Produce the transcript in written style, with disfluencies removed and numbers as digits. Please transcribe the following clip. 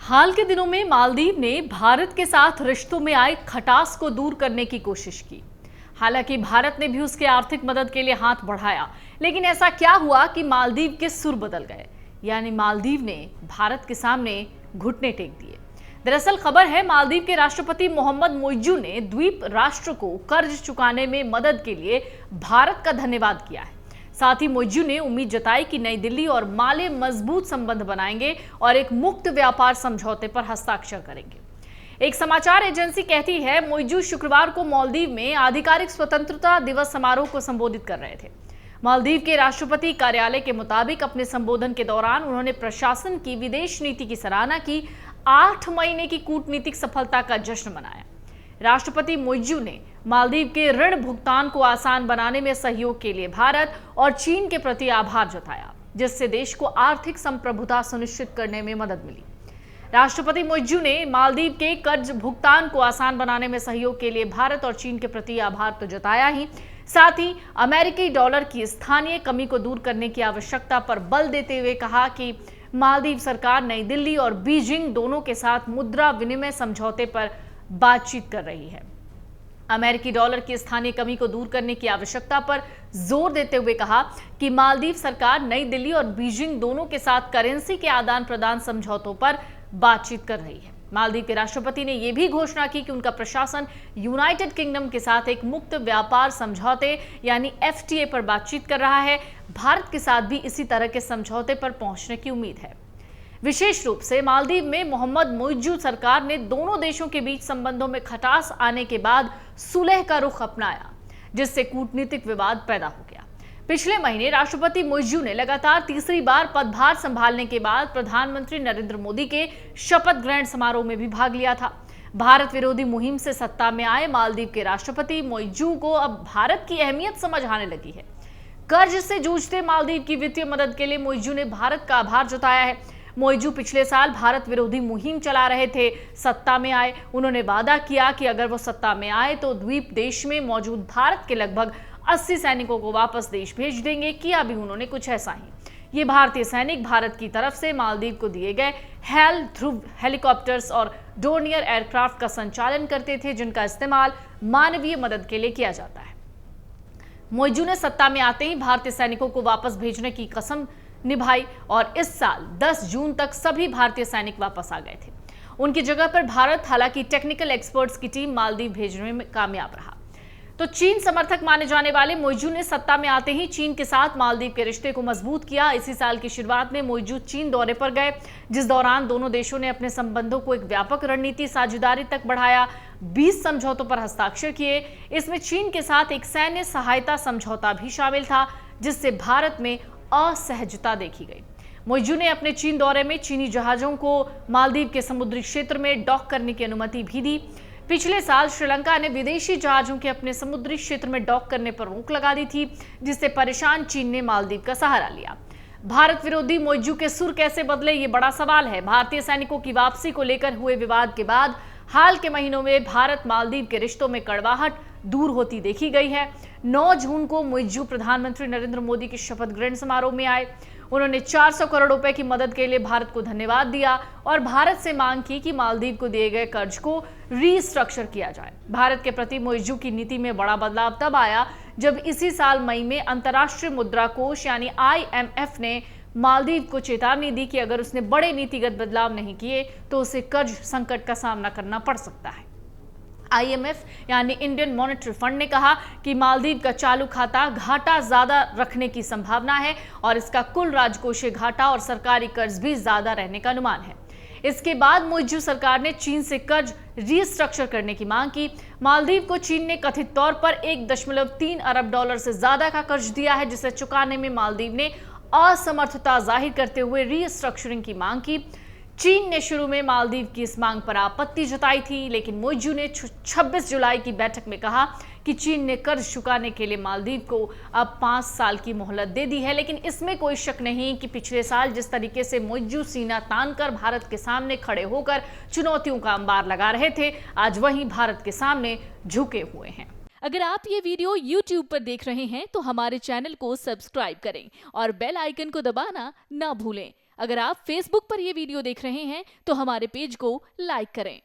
हाल के दिनों में मालदीव ने भारत के साथ रिश्तों में आए खटास को दूर करने की कोशिश की। हालांकि भारत ने भी उसके आर्थिक मदद के लिए हाथ बढ़ाया, लेकिन ऐसा क्या हुआ कि मालदीव के सुर बदल गए, यानी मालदीव ने भारत के सामने घुटने टेक दिए। दरअसल खबर है, मालदीव के राष्ट्रपति मोहम्मद मोइज्जू ने द्वीप राष्ट्र को कर्ज चुकाने में मदद के लिए भारत का धन्यवाद किया है। साथ ही मोइज्जू ने उम्मीद जताई कि नई दिल्ली और माले मजबूत संबंध बनाएंगे और एक मुक्त व्यापार समझौते पर हस्ताक्षर करेंगे। एक समाचार एजेंसी कहती है, मोइज्जू शुक्रवार को मालदीव में आधिकारिक स्वतंत्रता दिवस समारोह को संबोधित कर रहे थे। मालदीव के राष्ट्रपति कार्यालय के मुताबिक अपने संबोधन के दौरान उन्होंने प्रशासन की विदेश नीति की सराहना की। 8 महीने की कूटनीतिक सफलता का जश्न मनाया। राष्ट्रपति मोइज्जू ने मालदीव के ऋण भुगतान को आसान बनाने में सहयोग के लिए भारत और चीन के प्रति आभार जताया, जिससे देश को आर्थिक संप्रभुता सुनिश्चित करने में मदद मिली। राष्ट्रपति मोइज्जू ने मालदीव के कर्ज भुगतान को आसान बनाने में सहयोग के लिए भारत और चीन के प्रति आभार तो जताया ही, साथ ही अमेरिकी डॉलर की स्थानीय कमी को दूर करने की आवश्यकता पर बल देते हुए कहा कि मालदीव सरकार नई दिल्ली और बीजिंग दोनों के साथ मुद्रा विनिमय समझौते पर बातचीत कर रही है। अमेरिकी डॉलर की स्थानीय कमी को दूर करने की आवश्यकता पर जोर देते हुए कहा कि मालदीव सरकार नई दिल्ली और बीजिंग दोनों के साथ करेंसी के आदान प्रदान समझौतों पर बातचीत कर रही है। मालदीव के राष्ट्रपति ने यह भी घोषणा की कि उनका प्रशासन यूनाइटेड किंगडम के साथ एक मुक्त व्यापार समझौते यानी एफटीए पर बातचीत कर रहा है। भारत के साथ भी इसी तरह के समझौते पर पहुंचने की उम्मीद है। विशेष रूप से मालदीव में मोहम्मद मोइज्जू सरकार ने दोनों देशों के बीच संबंधों में खटास आने के बाद सुलह का रुख अपनाया, जिससे कूटनीतिक विवाद पैदा हो गया। पिछले महीने राष्ट्रपति मोइज्जू ने लगातार तीसरी बार पदभार संभालने के बाद प्रधानमंत्री नरेंद्र मोदी के शपथ ग्रहण समारोह में भी भाग लिया था। भारत विरोधी मुहिम से सत्ता में आए मालदीव के राष्ट्रपति मोइज्जू को अब भारत की अहमियत समझ आने लगी है। कर्ज से जूझते मालदीव की वित्तीय मदद के लिए मोइज्जू ने भारत का आभार जताया है। मोइज्जू पिछले साल भारत विरोधी मुहिम चला रहे थे, सत्ता में आए। उन्होंने वादा किया कि अगर वो सत्ता में आए तो द्वीप देश में मौजूद भारत के लगभग 80 सैनिकों को वापस देश भेज देंगे। किया भी उन्होंने कुछ ऐसा ही। ये भारतीय सैनिक भारत की तरफ से मालदीव को दिए गए हेल ध्रुव हेलीकॉप्टर्स और डोर्नियर एयरक्राफ्ट का संचालन करते थे, जिनका इस्तेमाल मानवीय मदद के लिए किया जाता है। मोइज्जू ने सत्ता में आते ही भारतीय सैनिकों को वापस भेजने की कसम निभाई और इस साल 10 जून तक सभी भारतीय सैनिक वापस आ गए थे। उनकी जगह पर भारत हालांकि टेक्निकल एक्सपर्ट्स की टीम मालदीव भेजने में कामयाब रहा। तो चीन समर्थक माने जाने वाले मोइज्जू ने सत्ता में आते ही चीन के साथ मालदीव के रिश्ते को मजबूत किया। इसी साल की शुरुआत में मोइज्जू चीन दौरे पर गए, जिस दौरान दोनों देशों ने अपने संबंधों को एक व्यापक रणनीति साझेदारी तक बढ़ाया। 20 समझौतों पर हस्ताक्षर किए। इसमें चीन के साथ एक सैन्य सहायता समझौता भी शामिल था, जिससे भारत में असहजता देखी गई। मोइज्जू ने अपने चीन दौरे में चीनी जहाजों को मालदीव के समुद्री क्षेत्र में डॉक करने की अनुमति भी दी। पिछले साल श्रीलंका ने विदेशी जहाजों के अपने समुद्री क्षेत्र में डॉक करने पर रोक लगा दी थी, जिससे परेशान चीन ने मालदीव का सहारा लिया। भारत विरोधी मोइज्जू के सुर कैसे बदले, ये बड़ा सवाल है। भारतीय सैनिकों की वापसी को लेकर हुए विवाद के बाद हाल के महीनों में भारत मालदीव के रिश्तों में कड़वाहट दूर होती देखी गई है। 9 जून को मोइज्जू प्रधानमंत्री नरेंद्र मोदी के शपथ ग्रहण समारोह में आए। उन्होंने 400 करोड़ रुपए की मदद के लिए भारत को धन्यवाद दिया और भारत से मांग की कि मालदीव को दिए गए कर्ज को रीस्ट्रक्चर किया जाए। भारत के प्रति मोइज्जू की नीति में बड़ा बदलाव तब आया जब इसी साल मई में अंतर्राष्ट्रीय मुद्रा कोष यानी IMF ने मालदीव को चेतावनी दी कि अगर उसने बड़े नीतिगत बदलाव नहीं किए तो उसे कर्ज संकट का सामना करना पड़ सकता है। IMF यानी इंडियन मॉनेटरी फंड ने कहा कि मालदीव का चालू खाता घाटा ज्यादा रखने की संभावना है और इसका कुल राजकोषीय घाटा और सरकारी कर्ज भी ज्यादा रहने का अनुमान है। इसके बाद मोइज्जू सरकार ने चीन से कर्ज रीस्ट्रक्चर करने की मांग की। मालदीव को चीन ने कथित तौर पर 1.3 अरब डॉलर से ज्यादा का कर्ज दिया है, जिसे चुकाने में मालदीव ने असमर्थता जाहिर करते हुए रीस्ट्रक्चरिंग की मांग की। चीन ने शुरू में मालदीव की इस मांग पर आपत्ति जताई थी, लेकिन मोइज्जू ने 26 जुलाई की बैठक में कहा कि चीन ने कर्ज चुकाने के लिए मालदीव को अब 5 साल की मोहलत दे दी है। लेकिन इसमें कोई शक नहीं कि पिछले साल जिस तरीके से मोइज्जू सीना तानकर भारत के सामने खड़े होकर चुनौतियों का अंबार लगा रहे थे, आज वही भारत के सामने झुके हुए हैं। अगर आप ये वीडियो YouTube पर देख रहे हैं तो हमारे चैनल को सब्सक्राइब करें और बेल आइकन को दबाना ना भूलें। अगर आप Facebook पर ये वीडियो देख रहे हैं तो हमारे पेज को लाइक करें।